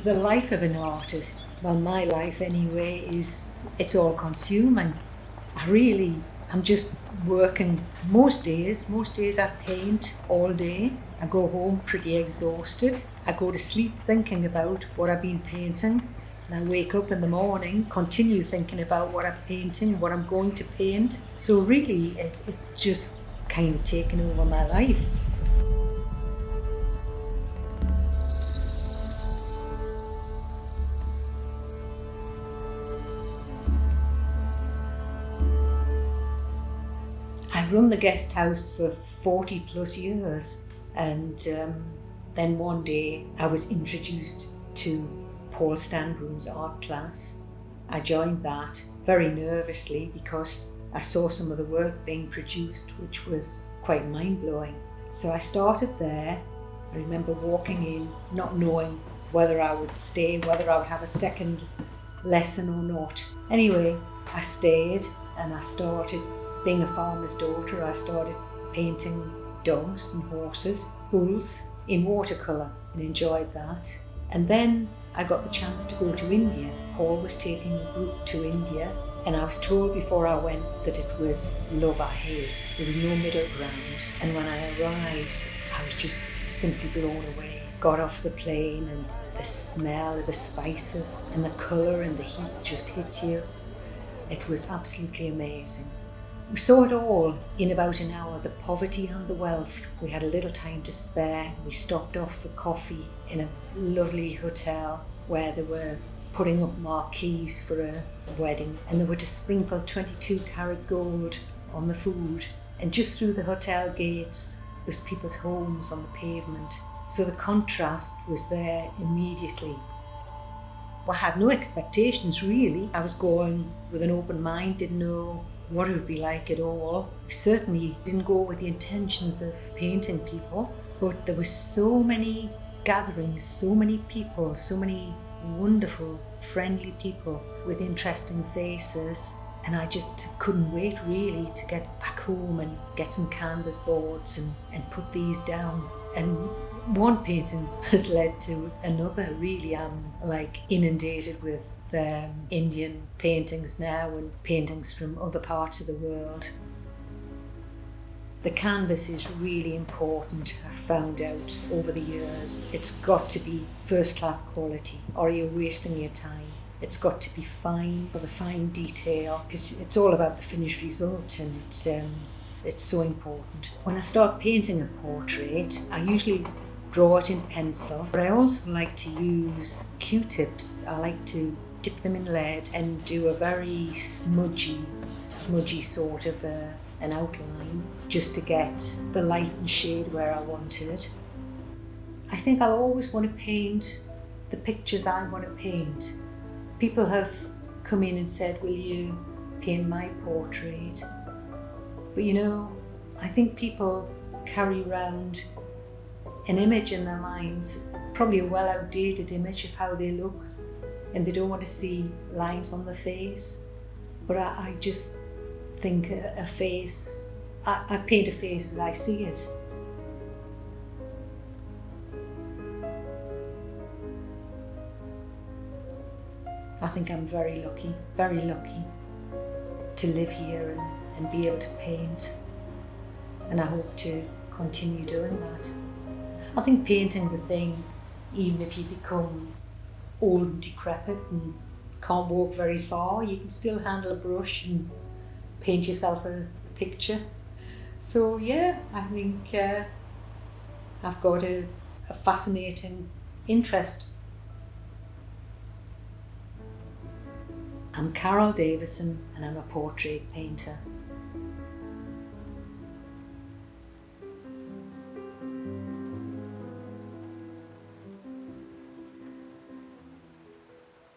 The life of an artist, well, my life anyway, it's all consuming. I'm just working most days. Most days I paint all day. I go home pretty exhausted. I go to sleep thinking about what I've been painting. And I wake up in the morning, continue thinking about what I'm painting, what I'm going to paint. So really, it's just kind of taken over my life. I run the guest house for 40 plus years, and then one day I was introduced to Paul Stangroom's art class. I joined that very nervously because I saw some of the work being produced, which was quite mind-blowing. So I started there. I remember walking in, not knowing whether I would stay, whether I would have a second lesson or not. Anyway, I stayed and I started, being a farmer's daughter, I started painting dogs and horses, bulls in watercolour, and enjoyed that. And then I got the chance to go to India. Paul was taking a group to India, and I was told before I went that it was love or hate. There was no middle ground. And when I arrived, I was just simply blown away. Got off the plane and the smell of the spices and the colour and the heat just hit you. It was absolutely amazing. We saw it all in about an hour, the poverty and the wealth. We had a little time to spare. We stopped off for coffee in a lovely hotel where they were putting up marquees for a wedding, and they were to sprinkle 22 karat gold on the food. And just through the hotel gates was people's homes on the pavement. So the contrast was there immediately. I had no expectations really. I was going with an open mind, didn't know what it would be like at all. I certainly didn't go with the intentions of painting people, but there were so many gatherings, so many people, so many wonderful, friendly people with interesting faces, and I just couldn't wait really to get back home and get some canvas boards and put these down. And one painting has led to another. Really, I'm like inundated with Indian paintings now and paintings from other parts of the world. The canvas is really important, I've found out over the years. It's got to be first class quality or you're wasting your time. It's got to be fine, for the fine detail, because it's all about the finished result, and it's so important. When I start painting a portrait, I usually draw it in pencil, but I also like to use Q-tips. I like to dip them in lead and do a very smudgy sort of an outline, just to get the light and shade where I want it. I think I'll always want to paint the pictures I want to paint. People have come in and said, will you paint my portrait? But you know, I think people carry around an image in their minds, probably a well outdated image of how they look, and they don't want to see lines on the face. But I just think a face, I paint a face as I see it. I think I'm very lucky to live here and be able to paint, and I hope to continue doing that. I think painting's a thing, even if you become old and decrepit and can't walk very far, you can still handle a brush and paint yourself a picture. So yeah, I think I've got a fascinating interest. I'm Carol Davison and I'm a portrait painter.